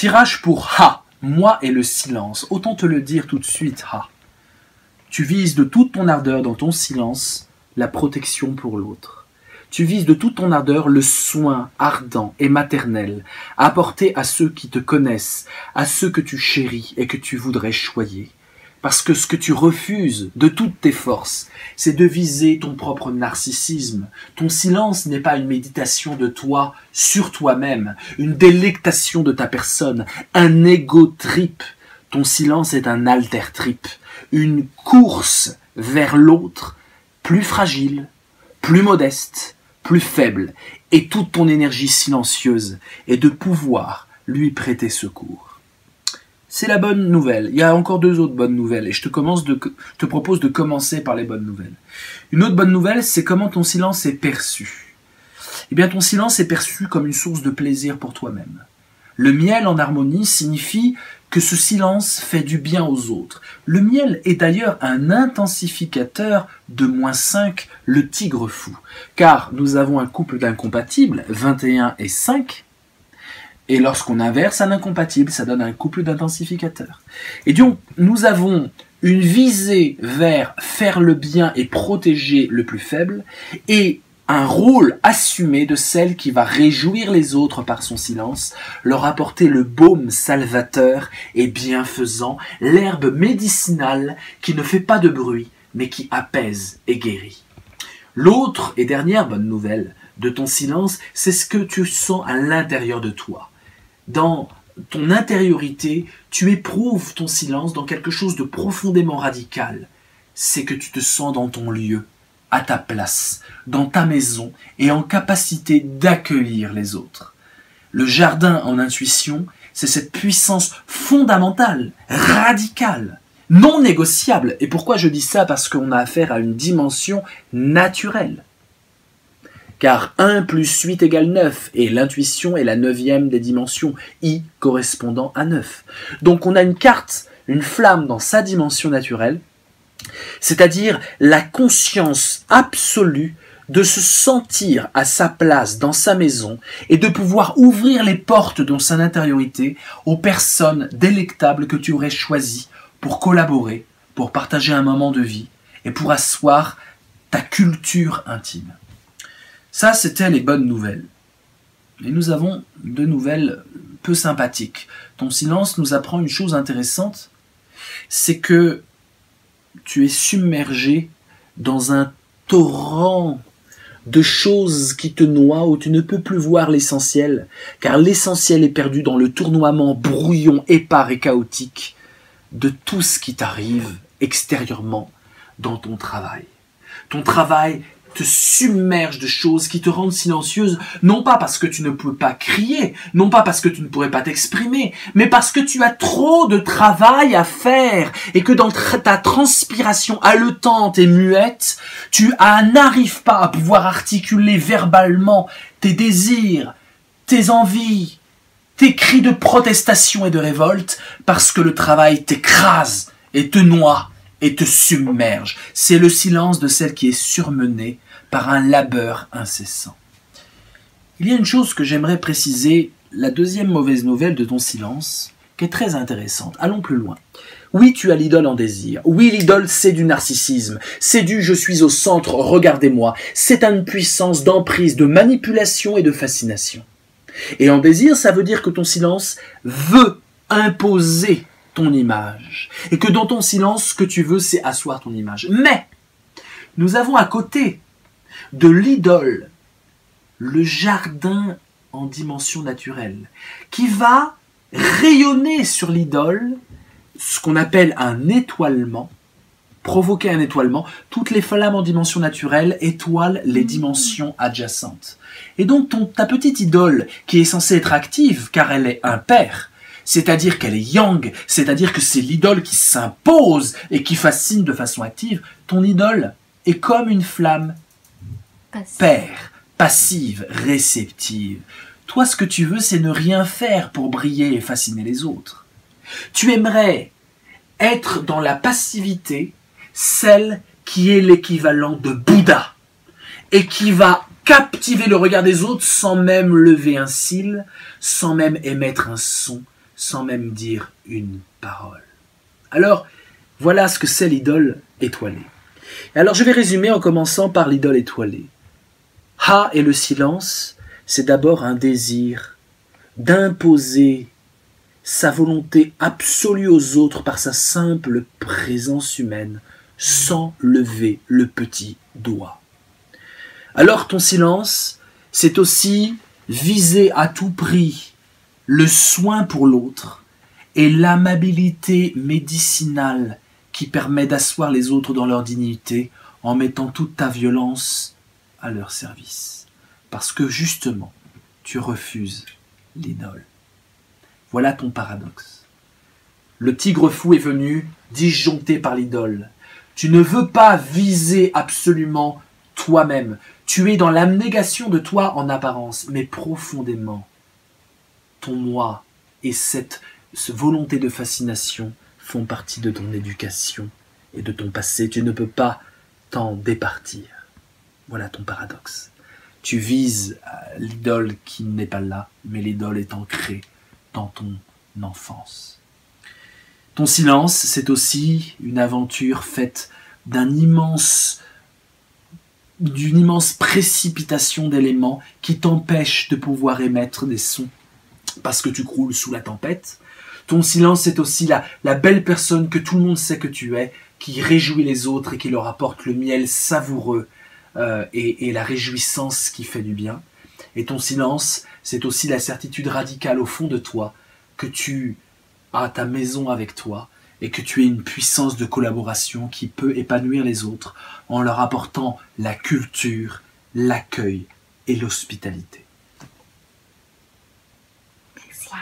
Tirage pour Ha, moi et le silence. Autant te le dire tout de suite, Ha. Tu vises de toute ton ardeur dans ton silence la protection pour l'autre. Tu vises de toute ton ardeur le soin ardent et maternel à apporter à ceux qui te connaissent, à ceux que tu chéris et que tu voudrais choyer. Parce que ce que tu refuses de toutes tes forces, c'est de viser ton propre narcissisme. Ton silence n'est pas une méditation de toi sur toi-même, une délectation de ta personne, un ego trip. Ton silence est un alter trip, une course vers l'autre, plus fragile, plus modeste, plus faible, et toute ton énergie silencieuse est de pouvoir lui prêter secours. C'est la bonne nouvelle. Il y a encore 2 autres bonnes nouvelles et je te propose de commencer par les bonnes nouvelles. Une autre bonne nouvelle, c'est comment ton silence est perçu. Eh bien, ton silence est perçu comme une source de plaisir pour toi-même. Le miel en harmonie signifie que ce silence fait du bien aux autres. Le miel est d'ailleurs un intensificateur de -5, le tigre fou. Car nous avons un couple d'incompatibles, 21 et 5, et lorsqu'on inverse un incompatible, ça donne un couple d'intensificateurs. Et donc, nous avons une visée vers faire le bien et protéger le plus faible, et un rôle assumé de celle qui va réjouir les autres par son silence, leur apporter le baume salvateur et bienfaisant, l'herbe médicinale qui ne fait pas de bruit, mais qui apaise et guérit. L'autre et dernière bonne nouvelle de ton silence, c'est ce que tu sens à l'intérieur de toi. Dans ton intériorité, tu éprouves ton silence dans quelque chose de profondément radical. C'est que tu te sens dans ton lieu, à ta place, dans ta maison et en capacité d'accueillir les autres. Le jardin en intuition, c'est cette puissance fondamentale, radicale, non négociable. Et pourquoi je dis ça? Parce qu'on a affaire à une dimension naturelle. Car 1 plus 8 égale 9, et l'intuition est la 9e des dimensions, I correspondant à 9. Donc on a une carte, une flamme dans sa dimension naturelle, c'est-à-dire la conscience absolue de se sentir à sa place dans sa maison et de pouvoir ouvrir les portes dans son intériorité aux personnes délectables que tu aurais choisies pour collaborer, pour partager un moment de vie et pour asseoir ta culture intime. Ça, c'était les bonnes nouvelles. Et nous avons 2 nouvelles peu sympathiques. Ton silence nous apprend une chose intéressante, c'est que tu es submergé dans un torrent de choses qui te noient où tu ne peux plus voir l'essentiel, car l'essentiel est perdu dans le tournoiement brouillon, épars et chaotique de tout ce qui t'arrive extérieurement dans ton travail. Ton travail te submerge de choses qui te rendent silencieuse, non pas parce que tu ne peux pas crier, non pas parce que tu ne pourrais pas t'exprimer, mais parce que tu as trop de travail à faire et que dans ta transpiration haletante et muette, tu n'arrives pas à pouvoir articuler verbalement tes désirs, tes envies, tes cris de protestation et de révolte parce que le travail t'écrase et te noie et te submerge. C'est le silence de celle qui est surmenée par un labeur incessant. Il y a une chose que j'aimerais préciser, la 2e mauvaise nouvelle de ton silence, qui est très intéressante. Allons plus loin. Oui, tu as l'idole en désir. Oui, l'idole, c'est du narcissisme. C'est du « je suis au centre, regardez-moi ». C'est une puissance d'emprise, de manipulation et de fascination. Et en désir, ça veut dire que ton silence veut imposer ton image. Et que dans ton silence, ce que tu veux, c'est asseoir ton image. Mais, nous avons à côté de l'idole, le jardin en dimension naturelle, qui va rayonner sur l'idole, ce qu'on appelle un étoilement, provoquer un étoilement. Toutes les flammes en dimension naturelle étoilent les dimensions adjacentes. Et donc, ta petite idole, qui est censée être active, car elle est impaire, c'est-à-dire qu'elle est yang, c'est-à-dire que c'est l'idole qui s'impose et qui fascine de façon active, ton idole est comme une flamme paire, passive, réceptive. Toi, ce que tu veux, c'est ne rien faire pour briller et fasciner les autres. Tu aimerais être dans la passivité, celle qui est l'équivalent de Bouddha et qui va captiver le regard des autres sans même lever un cil, sans même émettre un son, sans même dire une parole. Alors, voilà ce que c'est l'idole étoilée. Et alors je vais résumer en commençant par l'idole étoilée. Ha et le silence, c'est d'abord un désir d'imposer sa volonté absolue aux autres par sa simple présence humaine, sans lever le petit doigt. Alors ton silence, c'est aussi viser à tout prix le soin pour l'autre et l'amabilité médicinale qui permet d'asseoir les autres dans leur dignité en mettant toute ta violence à leur service. Parce que justement, tu refuses l'idole. Voilà ton paradoxe. Le tigre fou est venu disjoncté par l'idole. Tu ne veux pas viser absolument toi-même. Tu es dans l'abnégation de toi en apparence, mais profondément, ton moi et cette volonté de fascination font partie de ton éducation et de ton passé. Tu ne peux pas t'en départir. Voilà ton paradoxe. Tu vises l'idole qui n'est pas là, mais l'idole est ancrée dans ton enfance. Ton silence, c'est aussi une aventure faite d'une immense précipitation d'éléments qui t'empêchent de pouvoir émettre des sons parce que tu croules sous la tempête. Ton silence, c'est aussi la belle personne que tout le monde sait que tu es, qui réjouit les autres et qui leur apporte le miel savoureux et la réjouissance qui fait du bien. Et ton silence, c'est aussi la certitude radicale au fond de toi que tu as ta maison avec toi et que tu es une puissance de collaboration qui peut épanouir les autres en leur apportant la culture, l'accueil et l'hospitalité. Wow.